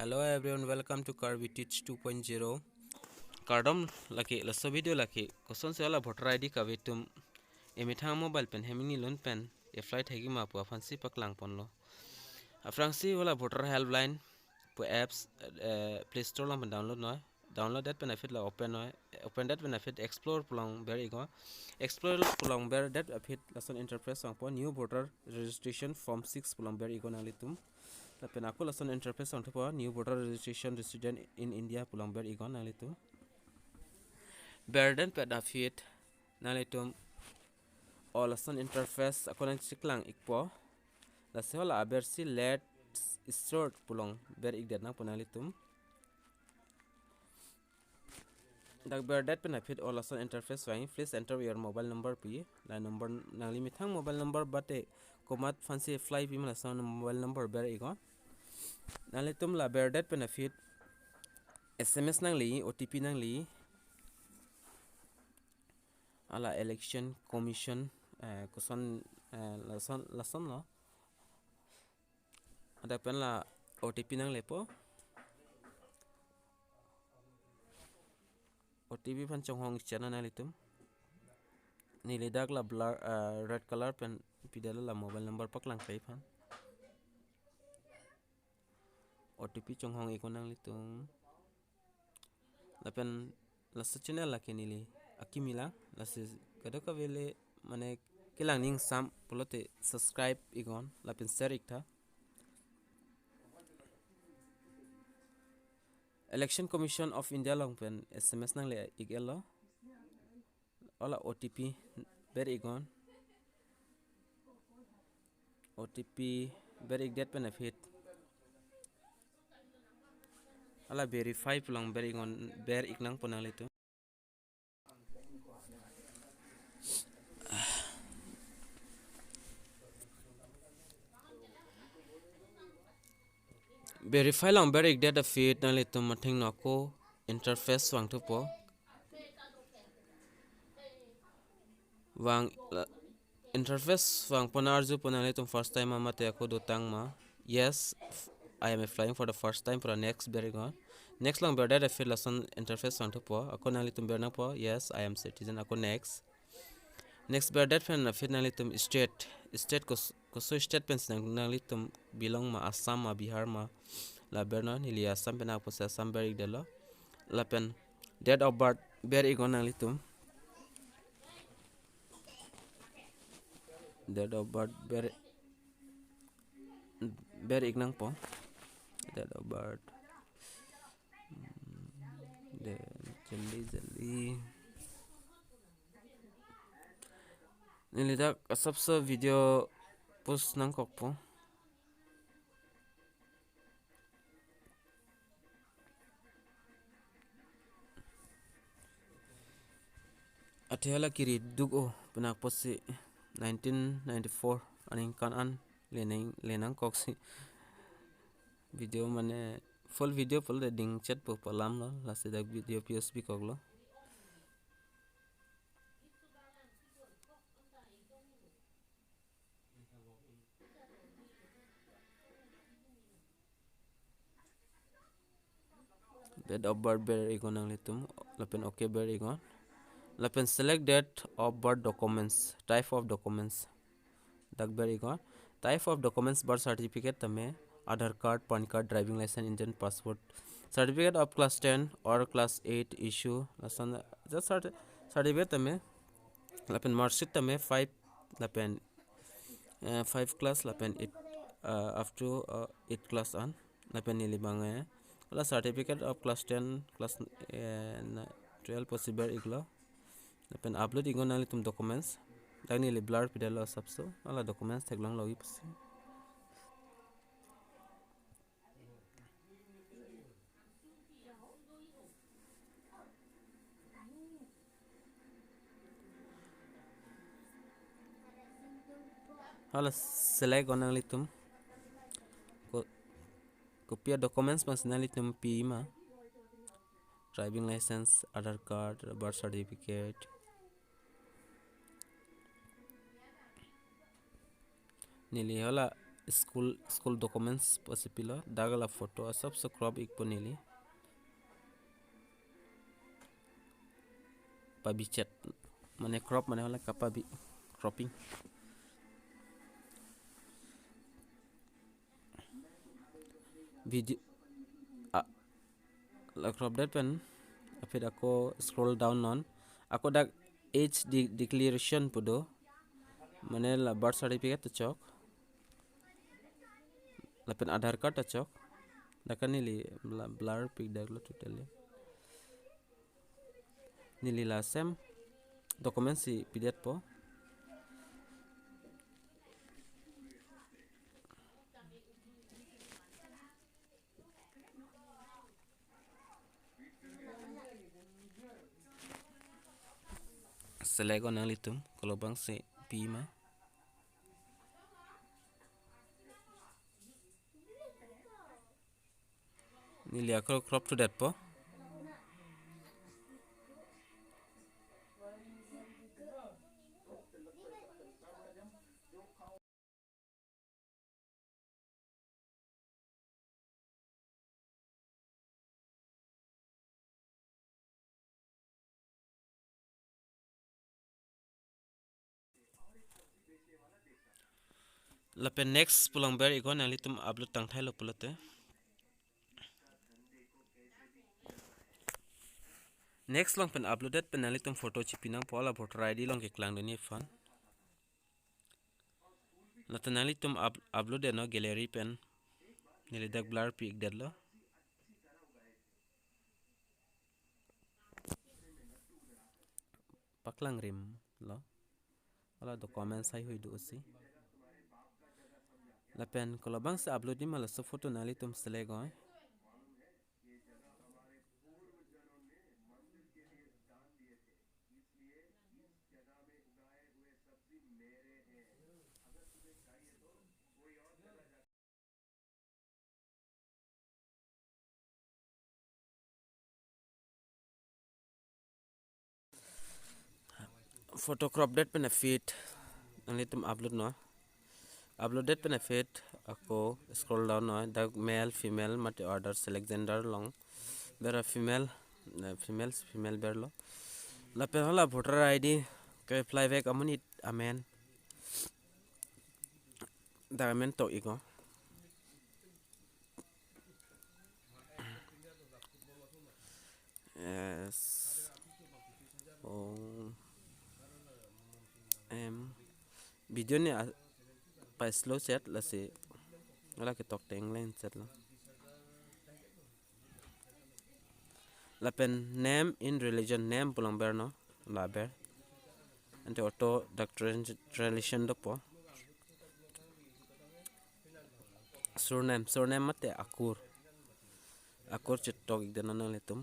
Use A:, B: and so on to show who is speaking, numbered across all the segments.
A: Hello everyone, welcome to Karbi Teach 2.0. Kardom laki laso video laki koson se ala voter ID ka vitum emithang mobile pen hemini loan pen e flight hegi ma pu fansi paklang ponlo. Afrangsi wala voter helpline pu apps Play Store lang pen download that benefit la open that benefit explore pulang ber igo explore pulang ber that benefit lason interface sang po new voter registration form 6 pulang ber igo nalitum. Tapi aku langsung interface untuk new voter registration resident in India pulang ber igon nalitum. Berden pada fit nalitum. O langsung interface aku nanti ciklang ikpo. Langsung lah bersi let's start pulang ber igdat nang punalitum. Dak berdet benefit o langsung interface wain please enter your mobile number pi. La number nang limit hang mobile number bate komat fancy fly pi langsung mobile number ber igon. Nalitum la berdet benefit SMS nang li OTP nang li ala election commission Koson lason lo ada pen la OTP nang lepo OTP pan chonghong chana nalitum nilidak la blur red color pen pidala la mobile number paklang kai pan OTP chonghong ikon nang litum lapen lasa channel la kenili akimila lasa kadaka vele mane kilang ning sam pulote subscribe igon lapen share ikta Election Commission of India long pen SMS nang le igelo ola OTP ber igon OTP ber igdet benefit ala verify pulang ber igon ber iknang punang litu verify lang ber igdet a fit nang litu mating nako interface wang tu po wang interface wang ponarju punalitum first time amate ako dotang ma yes I am applying for the first time for the next berigon next lang berda fit lason interface wang tu po ako nalitum berna po yes I am citizen ako next berda fen fit nalitum state ko so state pen nalitum belong ma Assam ma Bihar ma la berna nili Assam pen ako sa Assam berig delo la pen date of birth berigon nalitum date of birth ber ignang po date of birth de jali nilidak सबसे video post nang kok po atela kiri dugo penak posi 1994 aning kan an lenang koksi video mane full video full ding chat po palam lo la sedak video PSB koklo date of birth ber igon ang litum lapen okay ber igon lapen select date of birth documents type of documents dak ber igon type of documents birth certificate tame Aadhaar card, PAN card, driving license, Indian passport, certificate of class 10 or class 8 issue. Just certificate tame lapen mark sheet tame 5 lapen 5 class lapen 8 up to 8 class on lapen nili bangai la certificate of class 10 class 12 possible iglo lapen upload igon nali tum documents dagni li blur pidalo sabso ala documents theglang logi pasi ala select onang litum copy documents mas nalitum pi ma driving license Aadhaar card birth certificate nili hala school documents posipilo dagala photo asap so crop ikponili pabi chat mane crop mane hola kapabi cropping video la crop that pen after ako scroll down on ako dak age declaration pudo mane la birth certificate chok la pen Aadhaar card chok dakanili blur pic daglo totally nili la sem documents si pdf po selego nang litum kalau bang se pima nili ako crop to that po lapen next pulang ber ikon nang litum upload tang thai lo pulote next long pen uploaded pen nang litum photo chipinang pola voter id long ke klang doni fan laten nang litum upload no gallery pen nili dak blur pic dadlo paklang rim lo wala document sai hui du si lapen kalau bang se upload ni mala so photo nang litum selego photo crop that pen fit nang litum upload no uploaded pen fit ako scroll down no the male female mate order select gender long bera female berlo la pen hola voter id ke apply back amuni amen da amen to iko yes video ni pa slow set la se wala ke tok teng len set la pen name in religion name pulang ber no la ber ante auto doctrine relation do po surname mate akur chitok ikdana nang letum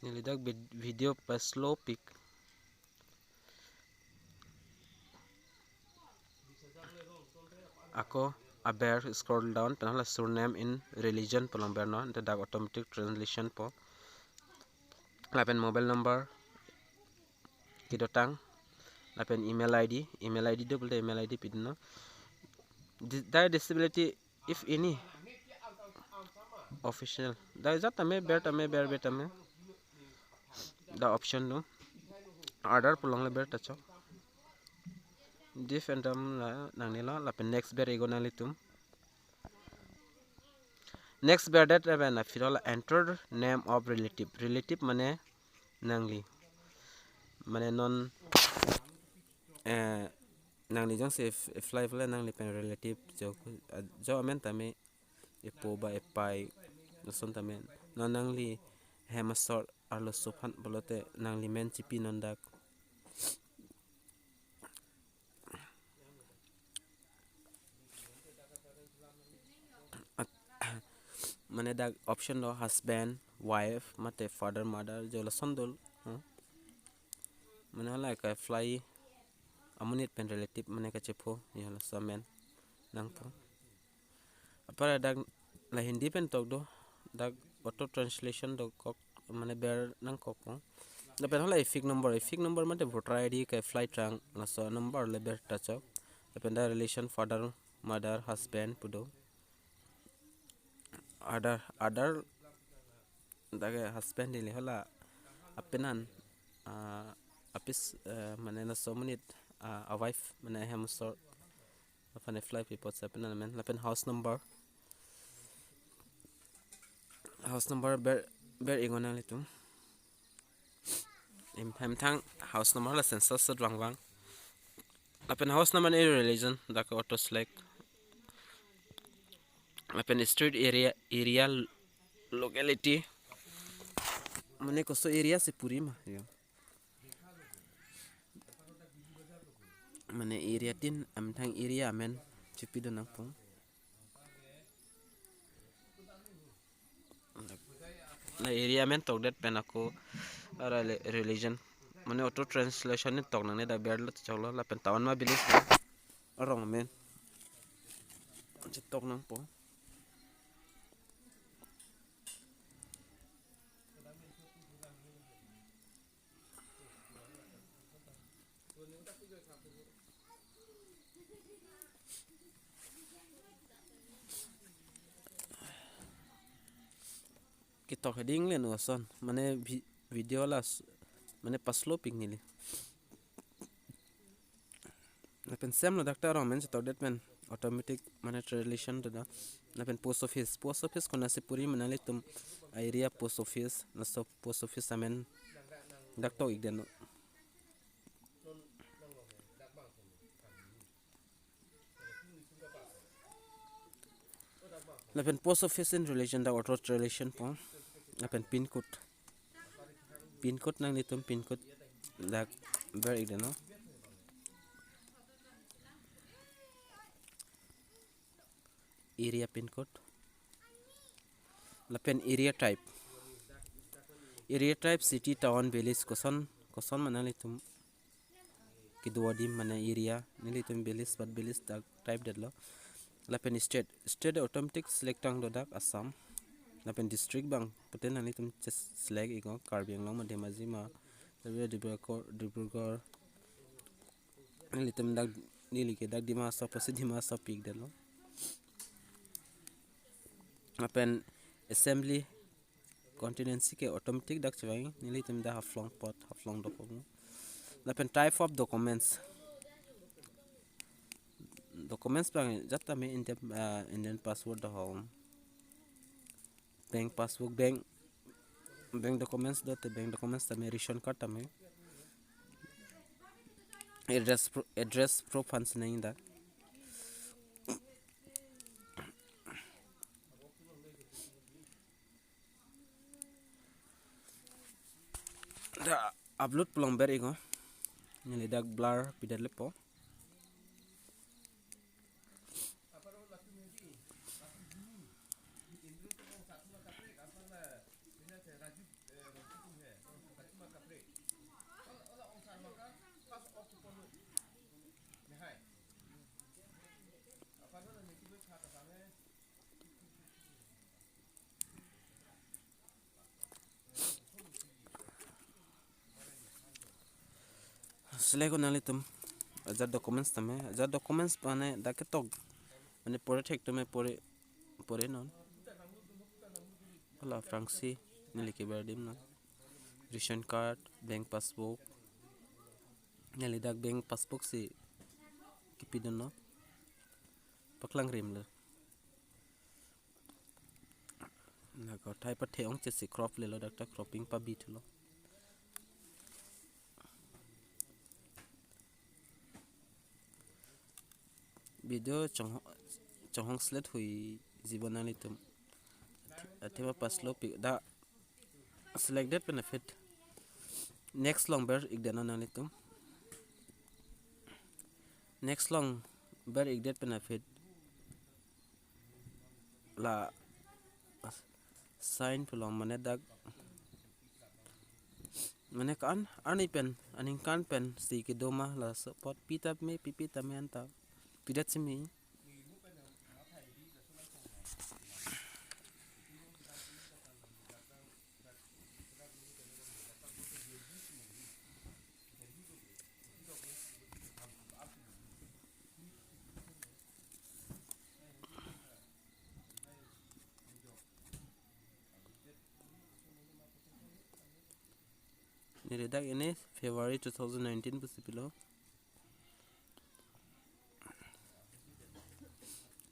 A: nilidak video pa slow pic ako aber scroll down penala surname in religion pulang ber no ante dak automatic translation po lapen mobile number kidotang lapen email id do bolte email id pidno da disability if any official da is tame ber tame da option no order pulang le ber tacho different la nang nila lapen next ber ego nang litum next ber that even firola enter name of relative mane nangli mane non nangli jong se fly nangli pen relative jo amen tame epo ba epai son tame non nangli hemasor arlo sophan bolote nangli men chipi nondak mane dak option do husband wife mate father mother jola sondol mane like a fly amunit pen relative mane ka chepo ya la samen nang po apara dag la hindi pen tok do dag auto translation do kok mane ber nang kok po la pen hola ifik number mate voter id ka flight rang la so number le ber ta chok la pen da relation father mother husband pudo other daga husband ile hola apenan apis mane na so minute a wife mane hem so apane fly people apenan men la pen house number ber ingona litum hem thang house number la census sat wang apen house number ne religion daka auto select apen street area locality mane ko so area se puri ma yo mane area tin am thang area men chipi do nang pong la area men tok det pen ako ara religion mane auto translation ni tok nang ne da ber la chawlo la pen tawan ma bilis arong men tok nang po kitok heading le no son mane video las mane paslo ping ni le pen sem no doctor men tok det men automatic mane translation da na pen post office kona se puri manale tum area post office na so post office amen doctor igden la pen post office in relation da auto relation po la pen pin code nang litum pin code da ber igden no area pin code la pen area type city town village koson manali tum kidwadi mana area nili tum village but village da type det lo la pen state automatic select ang do dak assam la pen district bang puten nali tum select iko karbi long ma demaji ma dibrugarh nili tum dak nili ke dak dima sa pik det lo apen assembly contingency ke automatic dak chawai nili tum da haflong do pong la pen type of documents bang jatta me indian password da home bank passbook bank documents ta me ration card ta me address proof funds nahi da upload plumber ego nili dak blur pidale po select onali tum aja documents pane daketok mane pore thek tume pore non ala franksi nili ke berdim na ration card bank passbook nili dak bank passbook si kipidon no paklang rim le na ko thai pa theong che si crop le lo dak ta cropping pa bit lo video chong slate hui jibonali tum athema paslo pi da selected benefit next long ber igdana nali tum next long ber igdet benefit la sign pelong mane dak mane kan ani pen aning kan pen si ki doma la support pitap me pipita me anta pidat simi ni redak ini February 2019 pusipilo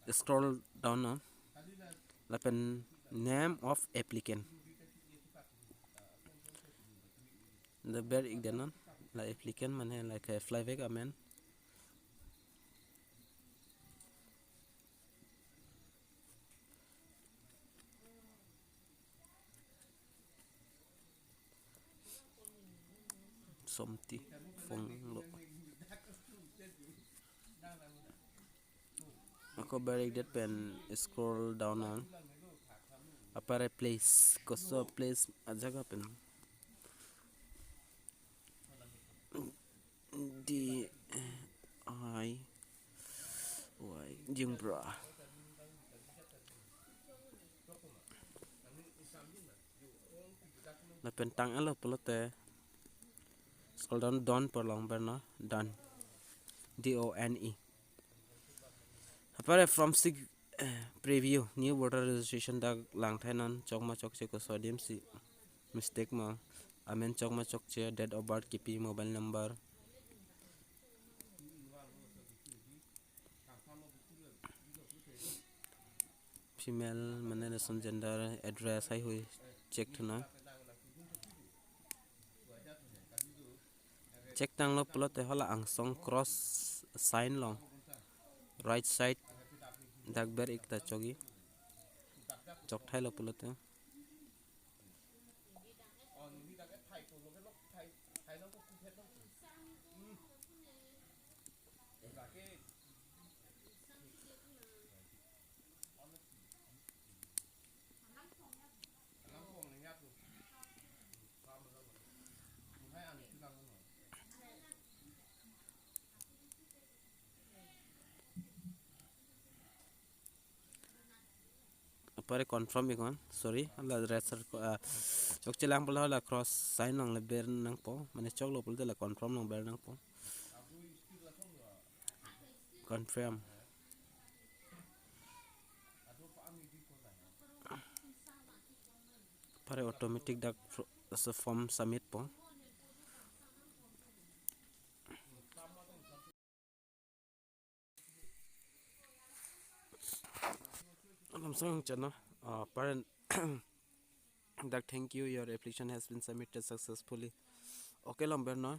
A: scroll down na la pen name of applicant the ber igdanon la applicant mane like flyback amen somti phong lo ako ber igdat pen scroll down on apare place koso place ajaga pen di I y jingbra la pentang alo pelote scroll down don per long berna done DONE apare from sig preview new voter registration dag lang thainon chokma chokche ko sodium si mistake ma amen chokma chokche date of birth kipi mobile number female mane nason gender address hai hui check thuna check tang lo pelote hola ang song cross sign long right side dag ber ikta chogi chok thai lo pelote apare confirm ikon sorry la reser chok chelang pala la cross sign long le ber nang po mane chok lo pul la confirm long ber nang po confirm apare automatic dak form submit po I'm sorry chana parent that thank you your application has been submitted successfully okay long ber no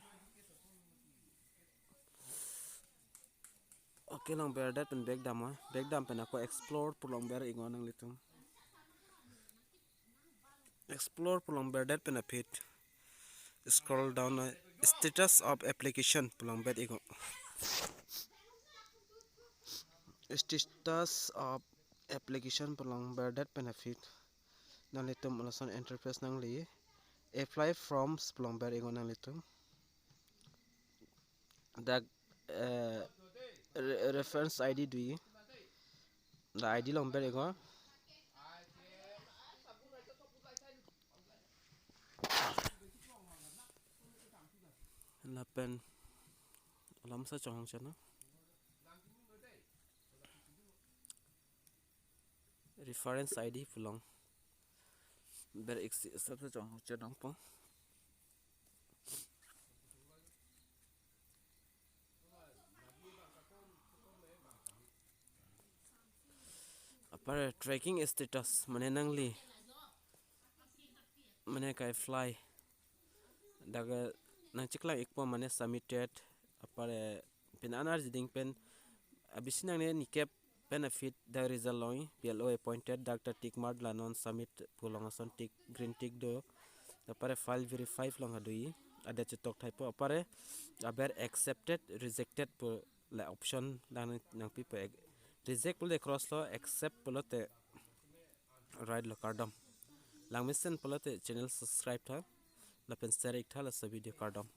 A: okay long ber that pen back dam pen ako explore pulong ber ingon ang litum explore pulong ber that pen a pit scroll down status of application pulong ber ingon status of application pulong ber that pen a fit nang litum alasan interface nang li apply forms pulong ber ingon nang litum the reference ID dui the ID long ber ingon lapen alam sa chong chana reference ID pulong ber exi sab sa chong chana po apare tracking status mane nangli mane kai fly daga nang chikla ikpo mane submitted apare pin anar jiding pen abisinang ne nikep benefit the result loi PLO appointed Dr. Tick Mark la non submit pulong ason tick green tick do apare file verify long adui ada chetok type apare aber accepted rejected pu la option nang pipo reject pul cross lo accept pulote right lo cardam lang misen pulote channel subscribe tha lapen serek thala sa video kardom.